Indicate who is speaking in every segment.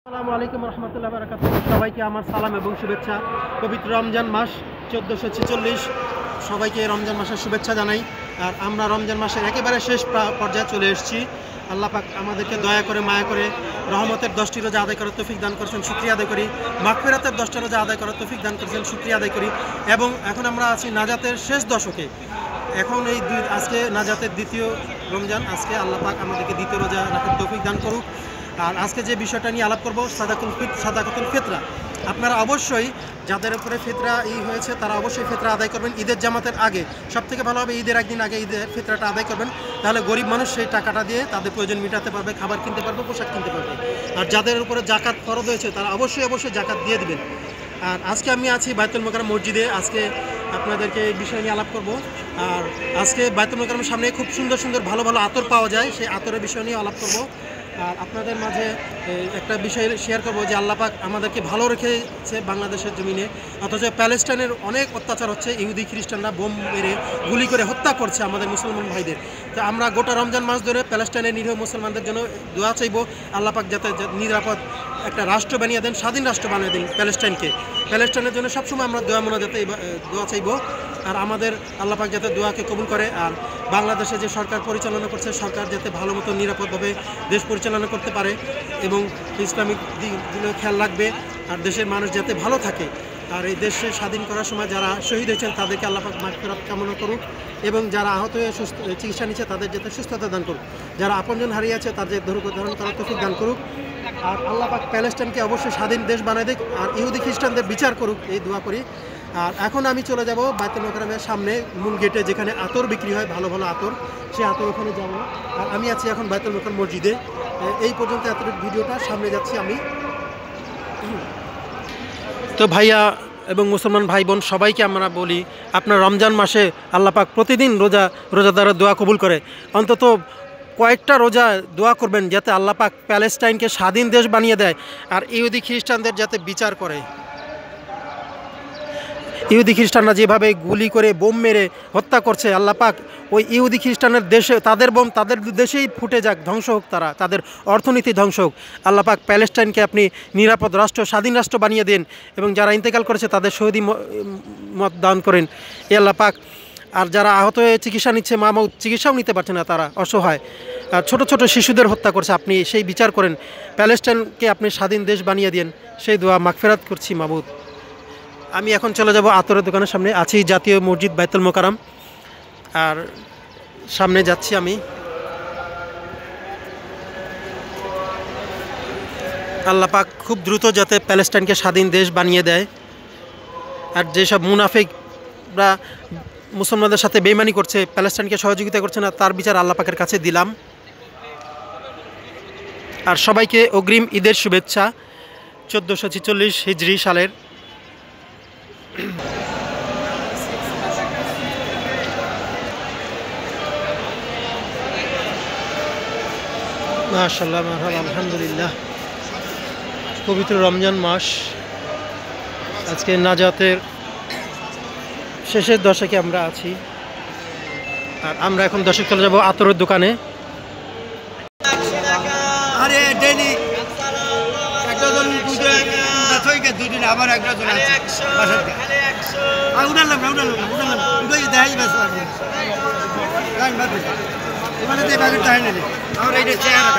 Speaker 1: আসসালামু আলাইকুম রহমতুল্লাহ বারাকাতুহু। সবাইকে আমার সালাম এবং শুভেচ্ছা। পবিত্র রমজান মাস 1446, সবাইকে রমজান মাসের শুভেচ্ছা জানাই। আর আমরা রমজান মাসের একেবারে শেষ পর্যায়ে চলে এসেছি। আল্লাহ পাক আমাদেরকে দয়া করে মায়া করে রহমতের 10টি রোজা আদায় করার তৌফিক দান করেছেন, শুকরিয়া আদায় করি। মাগফিরাতের 10টা রোজা আদায় করার তৌফিক দান করেছেন, শুকরিয়া আদায় করি। এবং এখন আমরা আছি নাজাতের শেষ দশকে। এখন আজকে নাজাতের দ্বিতীয় রমজান। আজকে আল্লাহ পাক আমাদেরকে দ্বিতীয় রোজা রাখার তৌফিক দান করুক। আর আজকে যে বিষয়টা নিয়ে আলাপ করবো, সাদাকাতুল ফিতরা। আপনারা অবশ্যই যাদের উপরে ফিতরা হয়েছে তারা অবশ্যই ফিতরা আদায় করবেন ঈদের জামাতের আগে। সবথেকে ভালো হবে ঈদের একদিন আগে ঈদের ফিতরাটা আদায় করবেন, তাহলে গরিব মানুষ সেই টাকাটা দিয়ে তাদের প্রয়োজন মেটাতে পারবে, খাবার কিনতে পারবে, পোশাক কিনতে পারবে। আর যাদের উপরে জাকাত ফরজ হয়েছে তারা অবশ্যই জাকাত দিয়ে দিবেন। আর আজকে আমি আছি বাইতুল মোকাররম মসজিদে। আজকে আপনাদেরকে এই বিষয় নিয়ে আলাপ করব। আর আজকে বাইতুল মোকাররমের সামনে খুব সুন্দর ভালো আতর পাওয়া যায়, সেই আতরের বিষয় নিয়ে আলাপ করব। আর আপনাদের মাঝে একটা বিষয় শেয়ার করবো যে আল্লাহ পাক আমাদেরকে ভালো রেখেছে বাংলাদেশের জমিনে, অথচ প্যালেস্টাইনের অনেক অত্যাচার হচ্ছে। ইহুদি খ্রিস্টানরা বোম মেরে গুলি করে হত্যা করছে আমাদের মুসলমান ভাইদের। তো আমরা গোটা রমজান মাস ধরে প্যালেস্টাইনের নিরীহ মুসলমানদের জন্য দোয়া চাইব, আল্লাহ পাক যাতে নিরাপদ একটা রাষ্ট্র বানিয়ে দেন, স্বাধীন রাষ্ট্র বানিয়ে দেন প্যালেস্টাইনের জন্য। সবসময় আমরা দোয়া চাইব। আর আমাদের আল্লাহ পাক যাতে দোয়াকে কবুল করে। আর বাংলাদেশে যে সরকার পরিচালনা করছে, সরকার যাতে ভালো মতো নিরাপদভাবে দেশ পরিচালনা করতে পারে এবং ইসলামিক দিকগুলো খেয়াল রাখবে। আর দেশের মানুষ যাতে ভালো থাকে। আর এই দেশে স্বাধীন করার সময় যারা শহীদ হয়েছেন তাদেরকে আল্লাহ পাক মাগফিরাত কামনা করুক, এবং যারা আহত হয়ে চিকিৎসা নিচ্ছে তাদের যাতে সুস্থতা দান করুক, যারা আপনজন হারিয়ে আছে তাদের ধৈর্য ধারণ করার তৌফিক দান করুক। আর আল্লাহ পাক প্যালেস্টাইনকে অবশ্যই স্বাধীন দেশ বানায় দিক, আর ইহুদি খ্রিস্টানদের বিচার করুক, এই দোয়া করি। আর এখন আমি চলে যাব বাইতুল মোকাররমের সামনে মূল গেটে, যেখানে আতর বিক্রি হয়, ভালো আতর, সেই আতর ওখানে যাব। আর আমি আছি এখন বাইতুল মোকাররম মসজিদে। এই পর্যন্ত এতটুকু ভিডিওটা, সামনে যাচ্ছি আমি। তো ভাইয়া এবং মুসলমান ভাই বোন সবাইকে আমরা বলি, আপনার রমজান মাসে আল্লাহ পাক প্রতিদিন রোজাদারের দোয়া কবুল করে। অন্তত কয়েকটা রোজা দোয়া করবেন যাতে আল্লাহ পাক প্যালেস্টাইনকে স্বাধীন দেশ বানিয়ে দেয়, আর ইহুদি খ্রিস্টানদের যাতে বিচার করে। ইহুদি খ্রিস্টানরা যেভাবে গুলি করে বোম মেরে হত্যা করছে, আল্লাহ পাক ওই ইহুদি খ্রিস্টানের দেশে তাদের বোম তাদের দেশেই ফুটে যাক, ধ্বংস হোক তাদের অর্থনীতি ধ্বংস হোক। আল্লাহ পাক প্যালেস্টাইনকে আপনি নিরাপদ রাষ্ট্র, স্বাধীন রাষ্ট্র বানিয়ে দেন, এবং যারা ইন্তেকাল করেছে তাদের শহীদি মত দান করেন এ আল্লাহ পাক। আর যারা আহত হয়ে চিকিৎসা নিচ্ছে, মামুদ চিকিৎসাও নিতে পারছে না, তারা অসহায়, আর ছোট শিশুদের হত্যা করছে, আপনি সেই বিচার করেন, প্যালেস্টাইনকে আপনি স্বাধীন দেশ বানিয়ে দেন, সেই দোয়া মাগফিরাত করছি মাবুদ। আমি এখন চলে যাব আতরের দোকানের সামনে। আছি জাতীয় মসজিদ বাইতুল মোকাররম, আর সামনে যাচ্ছি আমি। আল্লাহ পাক খুব দ্রুত যাতে প্যালেস্টাইনকে স্বাধীন দেশ বানিয়ে দেয়। আর যেসব মুনাফিকরা মুসলমানদের সাথে বেইমানি করছে, প্যালেস্টাইনকে সহযোগিতা করছে না, তার বিচার আল্লাহ পাকের কাছে দিলাম। আর সবাইকে অগ্রিম ঈদের শুভেচ্ছা 1446 হিজরি সালের। মাশাআল্লাহ, মারহাবা, আলহামদুলিল্লাহ। পবিত্র রমজান মাস, আজকে নাজাতের শেষের দশকে আমরা আছি। আর আমরা এখন দশক চলে যাব আতরের দোকানে।
Speaker 2: আরে ডেলি একটা জন দুদিন আবার একটা জন আছে বাসার থেকে। আর উঠালাম উঠাই দেখাই বাস মানে যে বাগের টাইম নেই আমার এইটা চেহারা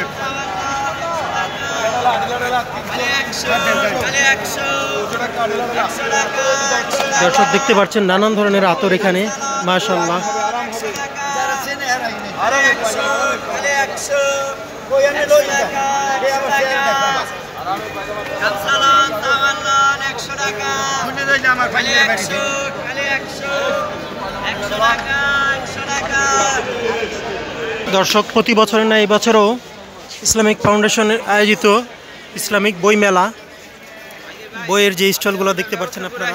Speaker 1: দর্শক দেখতে পাচ্ছেন নানান ধরনের আতর এখানে, মাশাআল্লাহ। দর্শক প্রতি বছরের না এবছরও ইসলামিক ফাউন্ডেশনের আয়োজিত ইসলামিক বই মেলা, বইয়ের যে স্টলগুলো দেখতে পাচ্ছেন আপনারা,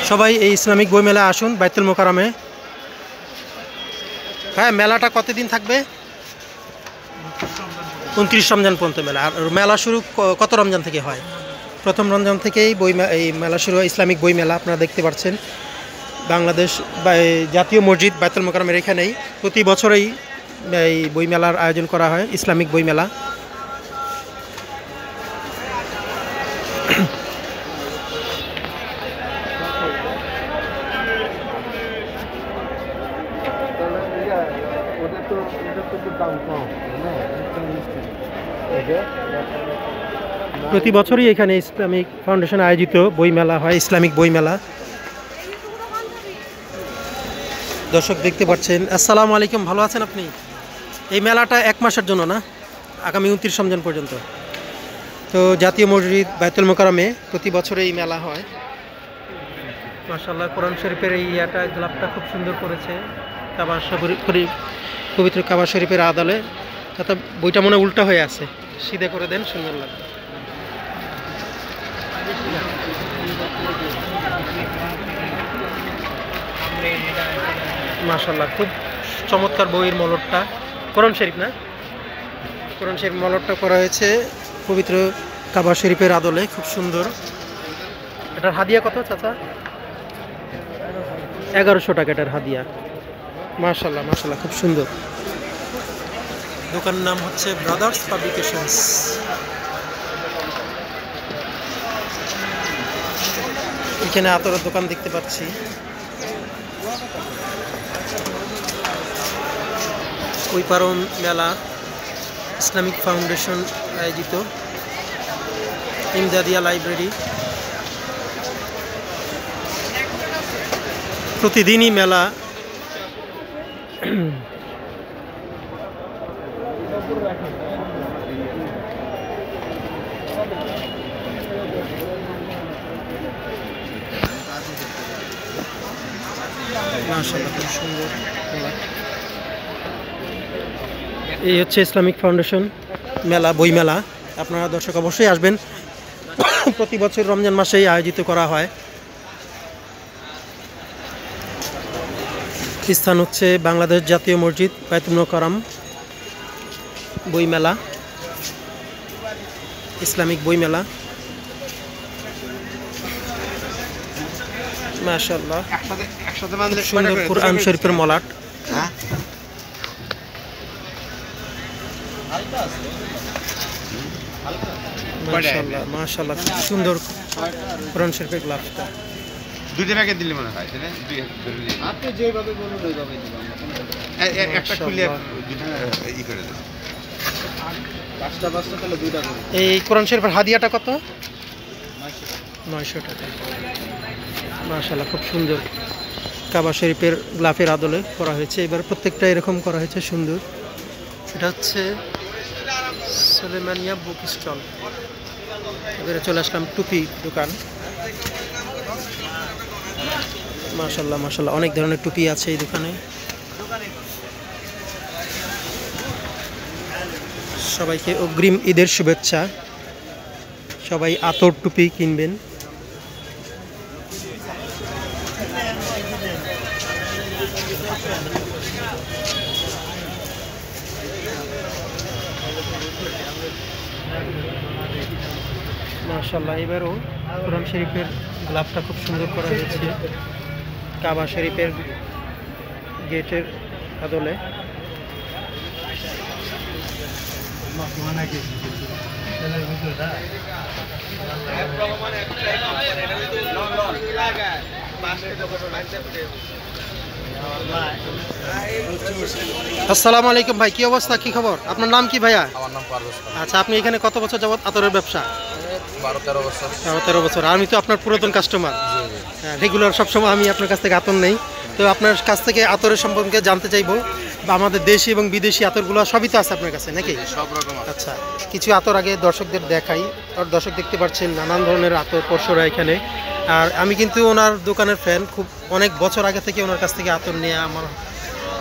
Speaker 1: সবাই এই ইসলামিক বই মেলা আসুন বাইতুল মোকাররমে। হ্যাঁ, মেলাটা কতদিন থাকবে? 29 রমজান পর্যন্ত মেলা। আর মেলা শুরু কত রমজান থেকে হয়? প্রথম রমজান থেকেই এই মেলা শুরু হয়, ইসলামিক বই মেলা। আপনারা দেখতে পাচ্ছেন বাংলাদেশ বা এই জাতীয় মসজিদ বায়তুল মোকাররমের এখানেই প্রতি বছরই এই বইমেলার আয়োজন করা হয়, ইসলামিক বইমেলা। প্রতি বছরই এখানে ইসলামিক ফাউন্ডেশন আয়োজিত বইমেলা হয়, ইসলামিক বইমেলা। দর্শক দেখতে পাচ্ছেন। আসসালামু আলাইকুম, ভালো আছেন আপনি? এই মেলাটা 1 মাসের জন্য না, আগামী 29 রমজান পর্যন্ত। তো জাতীয় মসজিদ বায়তুল মোকাররমে প্রতি বছরে এই মেলা হয়। মাশাআল্লাহ, কোরআন শরীফের এই গ্লাবটা খুব সুন্দর করেছে, কাবা শরীফ, পবিত্র কাবা শরীফের আদলে। তাতে বইটা মনে উল্টা হয়ে আছে, সিধে করে দেন, সুন্দর লাগবে। মাশাআল্লাহ, খুব চমৎকার বইয়ের মলটটা, কোরআন শরীফ না, কোরআন শরীফ মলটটা করা হয়েছে পবিত্র কাবা শরীফের আদলে, খুব সুন্দর। এটার হাদিয়া কত চাচা? 1100 টাকা এটার হাদিয়া। মাশাআল্লাহ মাশাআল্লাহ, খুব সুন্দর। দোকানের নাম হচ্ছে ব্রাদার্স পাবলিকেশনস। এখানে আতরের দোকান দেখতে পাচ্ছি। কৈপারন মেলা ইসলামিক ফাউন্ডেশন আয়োজিত, ইমদাদিয়া লাইব্রেরি। প্রতিদিনই মেলা। মাশাআল্লাহ, খুব সুন্দর মেলা। এই হচ্ছে ইসলামিক ফাউন্ডেশন মেলা, বই মেলা। আপনারা দর্শক অবশ্যই আসবেন, প্রতি বছর রমজান মাসেই আয়োজিত করা হয়। স্থান হচ্ছে বাংলাদেশ জাতীয় মসজিদ বায়তুল মোকাররম বইমেলা, ইসলামিক বইমেলা। মাশাআল্লাহ, সুন্দর কোরআন শরীফের মলাট। মাশাআল্লাহ মাশাআল্লাহ, খুব সুন্দর কোরআন শরীফের গ্লাভসটা।
Speaker 2: দুইটা প্যাকেট দিলে মনে হয়, আপনি যেভাবে বলুন ওইভাবে দিলাম। একটা খুলে ই করে দেন, পাঁচটা তাহলে 2টা করে।
Speaker 1: এই কোরআন শরীফের হাদিয়াটা কত? 900 টাকা। মাশাআল্লাহ, খুব সুন্দর কাবা শরীফের গ্লাফের আদলে করা হয়েছে। এবার প্রত্যেকটা এরকম করা হয়েছে, সুন্দর। এটা হচ্ছে সুলেমানিয়া বুক স্টল। এবারে চলে আসলাম টুপি দোকান। মাশাআল্লাহ মাশাআল্লাহ, অনেক ধরনের টুপি আছে এই দোকানে। সবাইকে অগ্রিম ঈদের শুভেচ্ছা। সবাই আতর টুপি কিনবেন। মাশাআল্লাহ, এবারও কোরআন শরীফের গ্লাভটা খুব সুন্দর করা হয়েছে কাবা শরীফের গেটের আদলে। আসসালামু আলাইকুম ভাই, কি অবস্থা, কি খবর? আপনার নাম কি ভাইয়া?
Speaker 3: আমার নাম পারভেজ।
Speaker 1: আচ্ছা, আপনি এখানে কত বছর যাবত আতরের ব্যবসা?
Speaker 3: 12-13 বছর।
Speaker 1: 13 বছর। আমি তো আপনার পুরাতন কাস্টমার, হ্যাঁ, রেগুলার সবসময় আমি আপনার কাছ থেকে আতর নেই। তো আপনার কাছ থেকে আতরের সম্পর্কে জানতে চাইবো, বা আমাদের দেশি এবং বিদেশি আতরগুলো সবই তো আছে আপনার কাছে নাকি?
Speaker 3: সব রকম।
Speaker 1: আচ্ছা, কিছু আতর আগে দর্শকদের দেখাই। আর দর্শক দেখতে পাচ্ছেন নানান ধরনের আতর পরশরা এখানে। আর আমি কিন্তু ওনার দোকানের ফ্যান, খুব অনেক বছর আগে থেকে ওনার কাছ থেকে আতর নিয়ে আমার,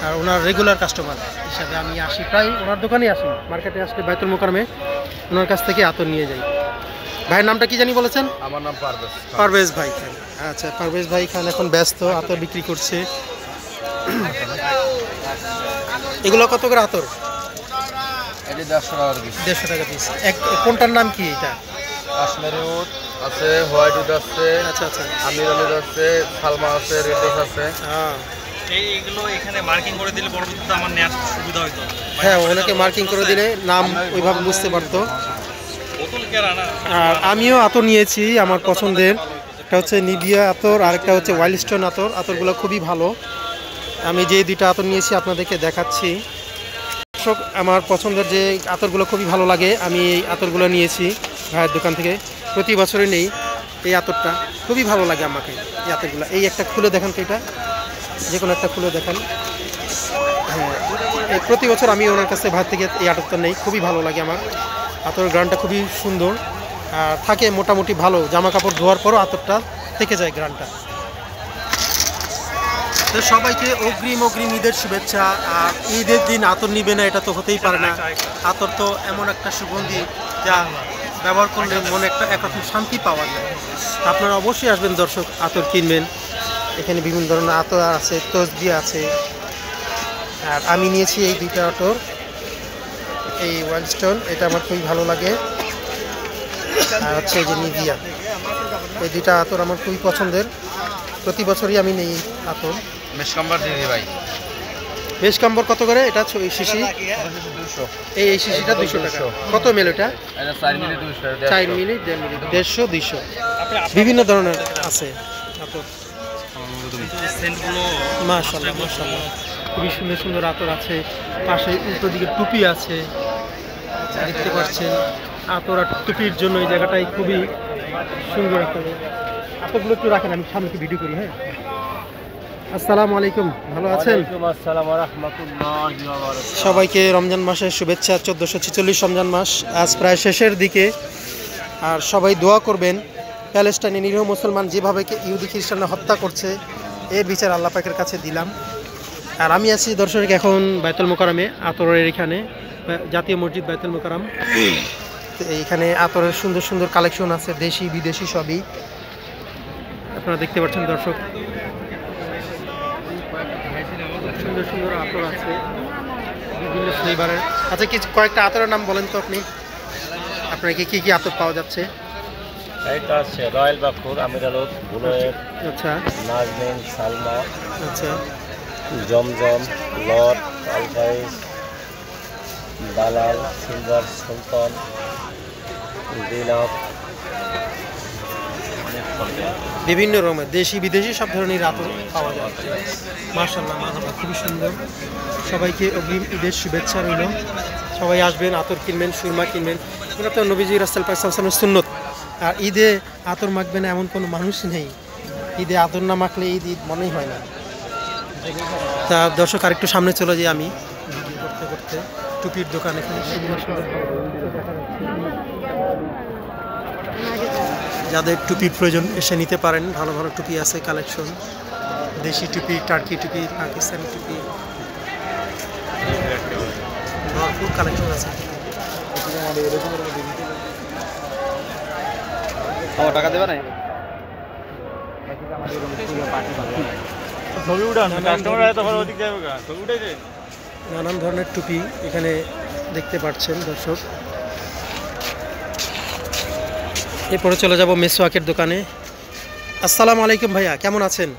Speaker 1: আর ওনার রেগুলার কাস্টমার হিসাবে আমি আসি, প্রায় ওনার দোকানেই আসি। মার্কেটে আসলে বায়তুল মোকাররমে ওনার কাছ থেকে আতর নিয়ে যাই। ভাইয়ের নামটা কি জানি বলেছেন?
Speaker 3: আমার নাম পারভেজ।
Speaker 1: পারভেজ ভাই খান। আচ্ছা, পারভেজ ভাই খান এখন ব্যস্ত, আতর বিক্রি করছে। এগুলো কত করে আতর?
Speaker 3: এটা 150 টাকা পিস।
Speaker 1: 150 টাকা পিস। কোনটার নাম কি এটা?
Speaker 3: কাশ্মীরি উট, আছে, হোয়াইট উড আছে,
Speaker 1: আচ্ছা আচ্ছা।
Speaker 3: আমির আলিদ আছে, সালমা আছে, রেডস আছে।
Speaker 4: এইগুলো এখানে মার্কিং করে দিলে পরবর্তীতে আমার নেওয়ার সুবিধা হইতো।
Speaker 1: হ্যাঁ, ওনাকে মার্কিং করে দিলে নাম ওইভাবে বুঝতে পারতো। আর আমিও আতর নিয়েছি আমার পছন্দের, একটা হচ্ছে নিভিয়া আতর আর একটা হচ্ছে ওয়াইল্ড স্টোন আতর। আতরগুলো খুবই ভালো। আমি যে দুইটা আতর নিয়েছি আপনাদেরকে দেখাচ্ছি। দর্শক, আমার পছন্দের যে আতরগুলো খুবই ভালো লাগে, আমি এই আতরগুলো নিয়েছি ভাইয়ের দোকান থেকে। প্রতি বছরই নেই এই আতরটা, খুবই ভালো লাগে আমাকে এই আতরগুলো। এই একটা খুলে দেখান তো, এটা যে কোনো একটা খুলে দেখান। হ্যাঁ, এই প্রতি বছর আমি ওনার কাছে ভাইয়ের থেকে এই আতরটা নেই, খুবই ভালো লাগে আমার। আতরের গ্রানটা খুবই সুন্দর আর থাকে মোটামুটি ভালো। জামা কাপড় ধোয়ার পরও আতরটা থেকে যায় গ্রানটা। তো সবাইকে অগ্রিম ঈদের শুভেচ্ছা। আর ঈদের দিন আতর নিবে না, এটা তো হতেই পারে না। আতর তো এমন একটা সুগন্ধি যা ব্যবহার করলে মনে একরকম শান্তি পাওয়া যায়। আপনারা অবশ্যই আসবেন দর্শক, আতর কিনবেন। এখানে বিভিন্ন ধরনের আতর আছে, তসবিহ আছে। আর আমি নিয়েছি এই দুইটা আতর, এই ওয়াইল্ড স্টোন, এটা আমার খুবই ভালো লাগে। আর হচ্ছে এই যে নিভিয়া, এই দুইটা আতর আমার খুবই পছন্দের। প্রতি বছরই আমি নেই আতর।
Speaker 3: মেশ কম্বার দিয়ে দিই ভাই।
Speaker 1: বেশ কম্বর কত করে এটা? শিশি
Speaker 3: 200।
Speaker 1: এই শিশিটা 200 টাকা। কত মিলি এটা?
Speaker 3: এটা 4 মিলি 200,
Speaker 1: 4 মিলি 1.5 মিলি 150 200 বিভিন্ন ধরনের আছে আতর। মাশাআল্লাহ মাশাআল্লাহ, খুবই সুন্দর সুন্দর আতর আছে। পাশে উল্টো দিকে টুপি আছে, দেখতে পাচ্ছেন। আতর আর টুপির জন্য এই জায়গাটাই খুবই সুন্দর একটা। আতরগুলো একটু রাখেন, আমি সামনে ভিডিও করি। হ্যাঁ, আসসালামু আলাইকুম, ভালো আছেন? সবাইকে রমজান মাসের শুভেচ্ছা। 1446 রমজান মাস আজ প্রায় শেষের দিকে। আর সবাই দোয়া করবেন, প্যালেস্টাইনে নিরীহ মুসলমান যেভাবে ইহুদি খ্রিস্টানরা হত্যা করছে, এর বিচার আল্লাহ পাকের কাছে দিলাম। আর আমি আছি দর্শক এখন বাইতুল মোকাররমে, আতরের এখানে জাতীয় মসজিদ বাইতুল মোকাররম। এইখানে আতরের সুন্দর সুন্দর কালেকশন আছে, দেশি বিদেশি সবই আপনারা দেখতে পাচ্ছেন দর্শক। সুন্দর সুন্দর আতর আছে বিভিন্ন ফ্লেভারের। আচ্ছা, কিছু কয়েকটা আতরের নাম বলেন তো আপনি, আপনার কি কি আতর পাওয়া যাচ্ছে?
Speaker 4: এইটা আছে রয়্যাল বাকুর, আমির আলিদ, বুলেট,
Speaker 1: আচ্ছা
Speaker 4: নাজমিন, সালমা,
Speaker 1: আচ্ছা
Speaker 4: জমজম, লর্ড, আলফাইজ, দালাল, সিলভার, সুলতান, দিনাব,
Speaker 1: বিভিন্ন রকমের দেশি বিদেশি সব ধরনের আতর পাওয়া যায়। মাশাআল্লাহ মাশাআল্লাহ, খুবই সুন্দর। সবাইকে অগ্রিম ঈদের শুভেচ্ছা রইল। সবাই আসবেন, আতর কিনবেন, সুরমা কিনবেন। এটা তো নবীজি রাসূল পাক সাল্লাল্লাহু আলাইহি ওয়াসাল্লামের সুন্নত। আর ঈদে আতর মাখবে না এমন কোনো মানুষ নেই। ঈদে আতর না মাখলে ঈদ মনেই হয় না। তা দর্শক, আরেকটু সামনে চলে যাই আমি ভিডিও করতে করতে। টুপির দোকান এখানে সুন্দর সুন্দর, যাদের টুপির প্রয়োজন এসে নিতে পারেন। ভালো ভালো টুপি আছে কালেকশন, দেশি টুপি, টার্কি টুপি, পাকিস্তানি টুপি, ভরপুর কালেকশন আছে।
Speaker 4: টাকা দেবে না?
Speaker 1: নানান ধরনের টুপি এখানে দেখতে পাচ্ছেন দর্শক। এরপরে চলে যাব মেসওয়াকের দোকানে। আসসালামু আলাইকুম ভাইয়া, কেমন আছেন?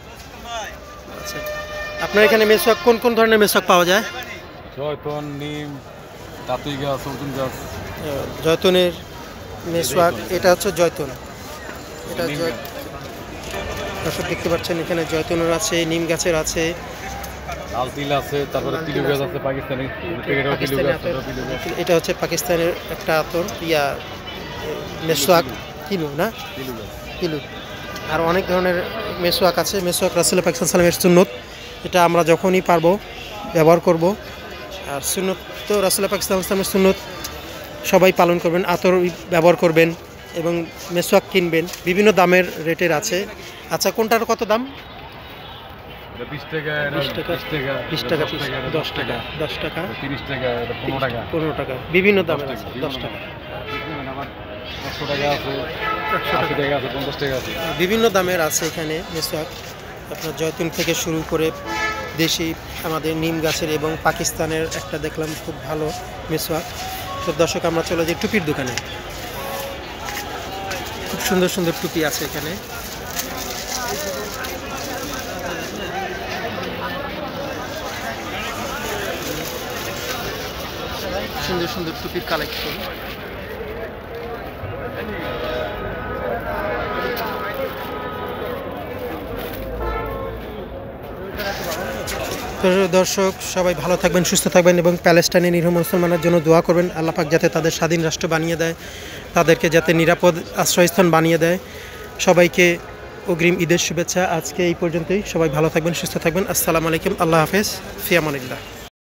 Speaker 1: আচ্ছা, আপনার এখানে মেসওয়াক কোন কোন ধরনের মেসওয়াক পাওয়া যায়?
Speaker 5: জয়তন, নিম, তাঁতুই গাছ, অর্জুন গাছ।
Speaker 1: জয়তনের মেসওয়াক, এটা হচ্ছে জয়তন। এটা দর্শক দেখতে পাচ্ছেন এখানে জয়তনের আছে, নিম গাছের আছে,
Speaker 5: লাল তিল আছে, তারপরে তিলু গাছ আছে পাকিস্তানি।
Speaker 1: এটা হচ্ছে পাকিস্তানের একটা আতর, মেসওয়াক কিনু না, কিলু। আর অনেক ধরনের মেসওয়াক আছে। মেসওয়াক রাসূল পাক সাল্লাল্লাহু আলাইহি ওয়াসাল্লামের সুন্নত, এটা আমরা যখনই পারবো ব্যবহার করব। আর সুন্নত তো রাসূল পাক সাল্লাল্লাহু আলাইহি ওয়াসাল্লামের সুন্নত সবাই পালন করবেন, আতর ব্যবহার করবেন এবং মেসওয়াক কিনবেন। বিভিন্ন দামের রেটের আছে। আচ্ছা, কোনটার কত দাম?
Speaker 5: 20 টাকা,
Speaker 1: 20 টাকা, 20 টাকা পিস, 10 টাকা, 10 টাকা,
Speaker 5: 30 টাকা, 15 টাকা,
Speaker 1: 15 টাকা, বিভিন্ন দামের আছে। 10 টাকা,
Speaker 5: 100 টাকা আছে, 80 টাকা আছে, 50 টাকা আছে,
Speaker 1: বিভিন্ন দামের আছে এখানে মেসওয়াক। আপনার জয়তুন থেকে শুরু করে দেশি আমাদের নিম গাছের এবং পাকিস্তানের একটা দেখলাম খুব ভালো মেসওয়াক। তো দর্শক, আমরা চলে যাই টুপির দোকানে। খুব সুন্দর সুন্দর টুপি আছে এখানে। সুন্দর সুন্দর টুপির কালেকশন। তো দর্শক সবাই ভালো থাকবেন, সুস্থ থাকবেন এবং প্যালেস্টাইনের নিরীহ মুসলমানের জন্য দোয়া করবেন। আল্লাহ পাক যাতে তাদের স্বাধীন রাষ্ট্র বানিয়ে দেয়, তাদেরকে যাতে নিরাপদ আশ্রয়স্থান বানিয়ে দেয়। সবাইকে অগ্রিম ঈদের শুভেচ্ছা। আজকে এই পর্যন্তই। সবাই ভালো থাকবেন, সুস্থ থাকবেন। আসসালামু আলাইকুম। আল্লাহ হাফেজ। ফি আমানিল্লাহ।